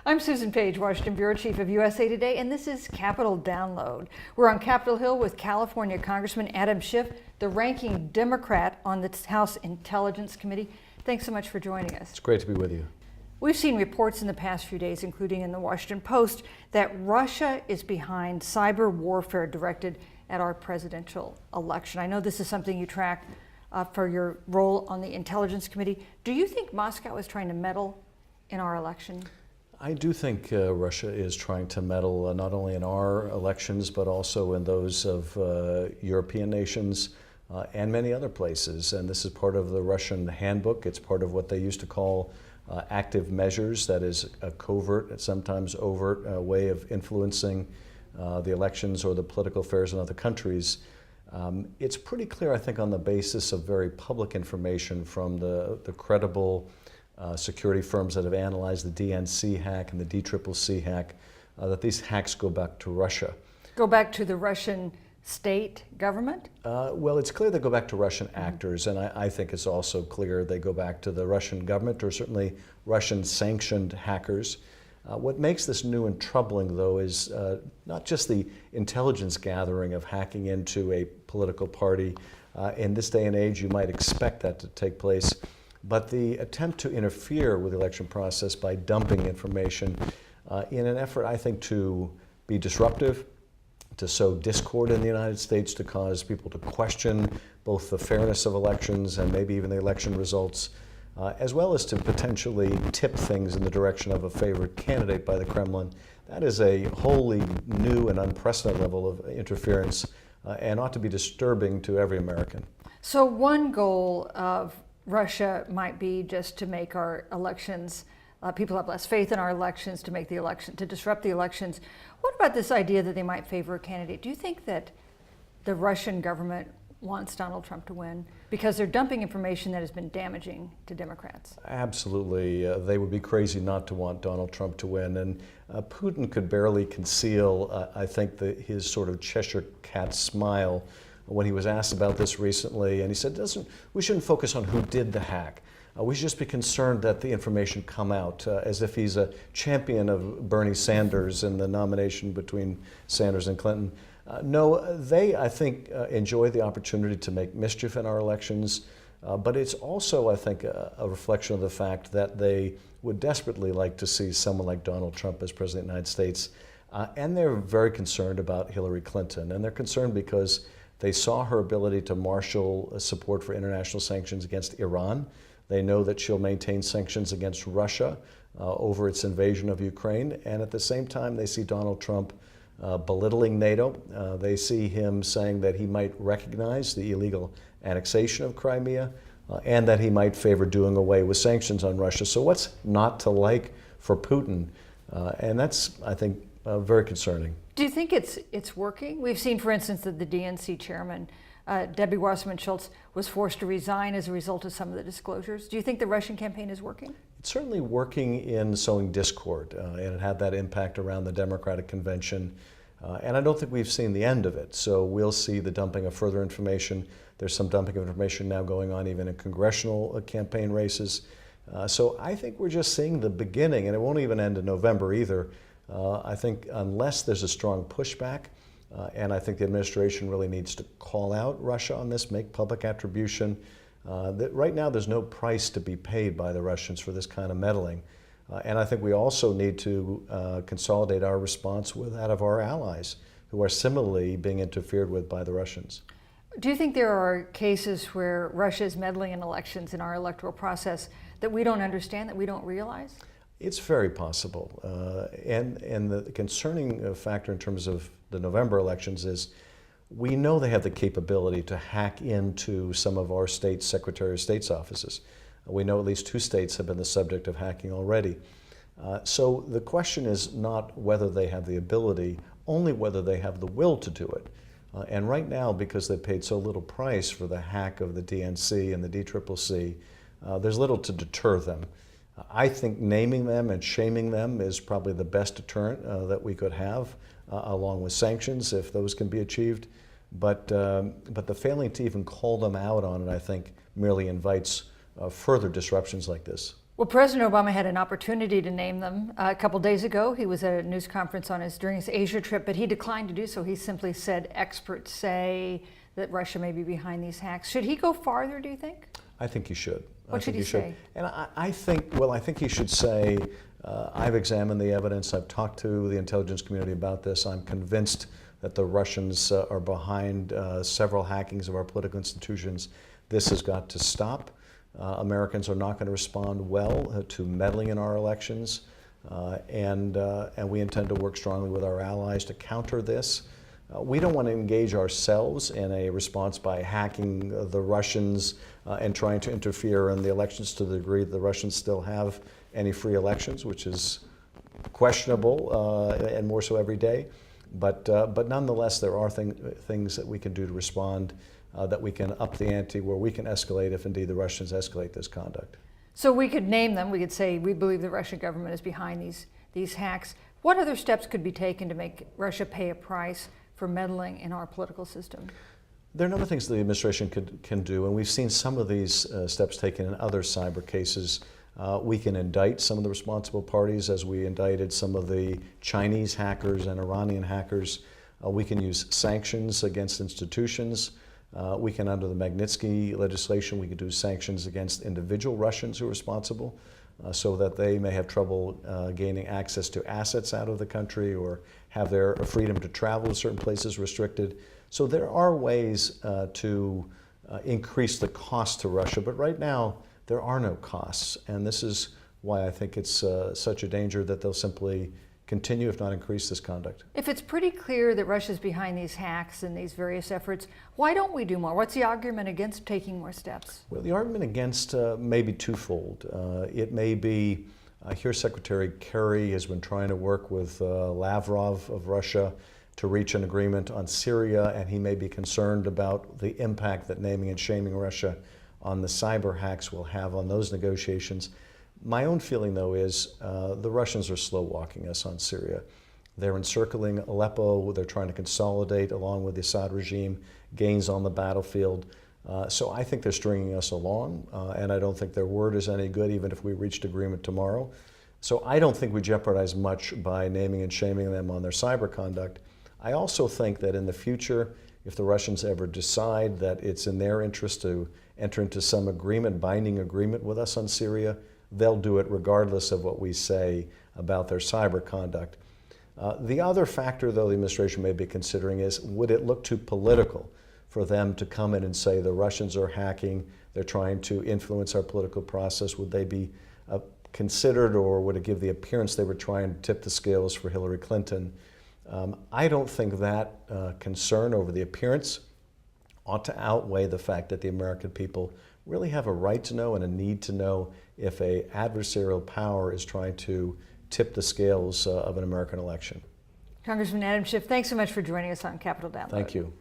I'm Susan Page, Washington Bureau Chief of USA Today, and this is Capitol Download. We're on Capitol Hill with California Congressman Adam Schiff, the ranking Democrat on the House Intelligence Committee. Thanks so much for joining us. It's great to be with you. We've seen reports in the past few days, including in the Washington Post, that Russia is behind cyber warfare directed at our presidential election. I know this is something you track for your role on the Intelligence Committee. Do you think Moscow is trying to meddle in our election? I do think Russia is trying to meddle not only in our elections, but also in those of European nations and many other places. And this is part of the Russian handbook. It's part of what they used to call active measures, that is a covert and sometimes overt way of influencing the elections or the political affairs in other countries. It's pretty clear, I think, on the basis of very public information from the credible security firms that have analyzed the DNC hack and the DCCC hack, that these hacks go back to Russia. Go back to the Russian state government? Well, it's clear they go back to Russian actors, and I think it's also clear they go back to the Russian government or certainly Russian-sanctioned hackers. What makes this new and troubling, though, is not just the intelligence gathering of hacking into a political party. In this day and age, you might expect that to take place, but the attempt to interfere with the election process by dumping information in an effort, I think, to be disruptive, to sow discord in the United States, to cause people to question both the fairness of elections and maybe even the election results, as well as to potentially tip things in the direction of a favored candidate by the Kremlin. That is a wholly new and unprecedented level of interference and ought to be disturbing to every American. So one goal of Russia might be just to make our elections, people have less faith in our elections, to make the election, to disrupt the elections. What about this idea that they might favor a candidate? Do you think that the Russian government wants Donald Trump to win because they're dumping information that has been damaging to Democrats? Absolutely. They would be crazy not to want Donald Trump to win. And Putin could barely conceal, I think, his sort of Cheshire cat smile when he was asked about this recently. And he said, we shouldn't focus on who did the hack. We should just be concerned that the information come out, as if he's a champion of Bernie Sanders in the nomination between Sanders and Clinton. No, they, I think, enjoy the opportunity to make mischief in our elections, but it's also, I think, a reflection of the fact that they would desperately like to see someone like Donald Trump as President of the United States, and they're very concerned about Hillary Clinton, and they're concerned because they saw her ability to marshal support for international sanctions against Iran. They know that she'll maintain sanctions against Russia over its invasion of Ukraine, and at the same time they see Donald Trump belittling NATO. They see him saying that he might recognize the illegal annexation of Crimea and that he might favor doing away with sanctions on Russia. So what's not to like for Putin? And that's, I think, very concerning. Do you think it's working? We've seen, for instance, that the DNC chairman, Debbie Wasserman Schultz, was forced to resign as a result of some of the disclosures. Do you think the Russian campaign is working? It's certainly working in sowing discord, and it had that impact around the Democratic convention. And I don't think we've seen the end of it. So we'll see the dumping of further information. There's some dumping of information now going on even in congressional campaign races. So I think we're just seeing the beginning, and it won't even end in November either. I think unless there's a strong pushback, and I think the administration really needs to call out Russia on this, make public attribution. That right now there's no price to be paid by the Russians for this kind of meddling. And I think we also need to consolidate our response with that of our allies who are similarly being interfered with by the Russians. Do you think there are cases where Russia is meddling in elections in our electoral process that we don't understand, that we don't realize? It's very possible. And the concerning factor in terms of the November elections is we know they have the capability to hack into some of our state Secretary of State's offices. We know at least 2 states have been the subject of hacking already. So the question is not whether they have the ability, only whether they have the will to do it. And right now, because they paid so little price for the hack of the DNC and the DCCC, there's little to deter them. I think naming them and shaming them is probably the best deterrent that we could have, along with sanctions, if those can be achieved. But the failing to even call them out on it, I think, merely invites further disruptions like this. Well, President Obama had an opportunity to name them a couple days ago. He was at a news conference during his Asia trip, but he declined to do so. He simply said experts say that Russia may be behind these hacks. Should he go farther, do you think? I think he should. What should he say? And I think he should say, I've examined the evidence, I've talked to the intelligence community about this, I'm convinced that the Russians are behind several hackings of our political institutions. This has got to stop. Americans are not going to respond well to meddling in our elections, and we intend to work strongly with our allies to counter this. We don't want to engage ourselves in a response by hacking the Russians and trying to interfere in the elections to the degree that the Russians still have any free elections, which is questionable and more so every day. But nonetheless, there are things that we can do to respond, that we can up the ante, where we can escalate if indeed the Russians escalate this conduct. So we could name them. We could say we believe the Russian government is behind these hacks. What other steps could be taken to make Russia pay a price for meddling in our political system? There are a number of things the administration can do, and we've seen some of these steps taken in other cyber cases. We can indict some of the responsible parties, as we indicted some of the Chinese hackers and Iranian hackers. We can use sanctions against institutions. We can, under the Magnitsky legislation, we can do sanctions against individual Russians who are responsible, so that they may have trouble gaining access to assets out of the country or have their freedom to travel to certain places restricted. So there are ways to increase the cost to Russia, but right now there are no costs, and this is why I think it's such a danger that they'll simply continue, if not increase, this conduct. If it's pretty clear that Russia's behind these hacks and these various efforts, why don't we do more? What's the argument against taking more steps? Well, the argument against may be twofold. It may be, here Secretary Kerry has been trying to work with Lavrov of Russia to reach an agreement on Syria, and he may be concerned about the impact that naming and shaming Russia on the cyber hacks will have on those negotiations. My own feeling, though, is the Russians are slow walking us on Syria. They're encircling Aleppo, they're trying to consolidate, along with the Assad regime, gains on the battlefield. So I think they're stringing us along, and I don't think their word is any good, even if we reached agreement tomorrow. So I don't think we jeopardize much by naming and shaming them on their cyber conduct. I also think that in the future, if the Russians ever decide that it's in their interest to enter into some agreement, binding agreement with us on Syria, they'll do it regardless of what we say about their cyber conduct. The other factor, though, the administration may be considering is, would it look too political for them to come in and say the Russians are hacking, they're trying to influence our political process? Would they be considered, or would it give the appearance they were trying to tip the scales for Hillary Clinton? I don't think that concern over the appearance ought to outweigh the fact that the American people really have a right to know and a need to know if an adversarial power is trying to tip the scales of an American election. Congressman Adam Schiff, thanks so much for joining us on Capitol Download. Thank you.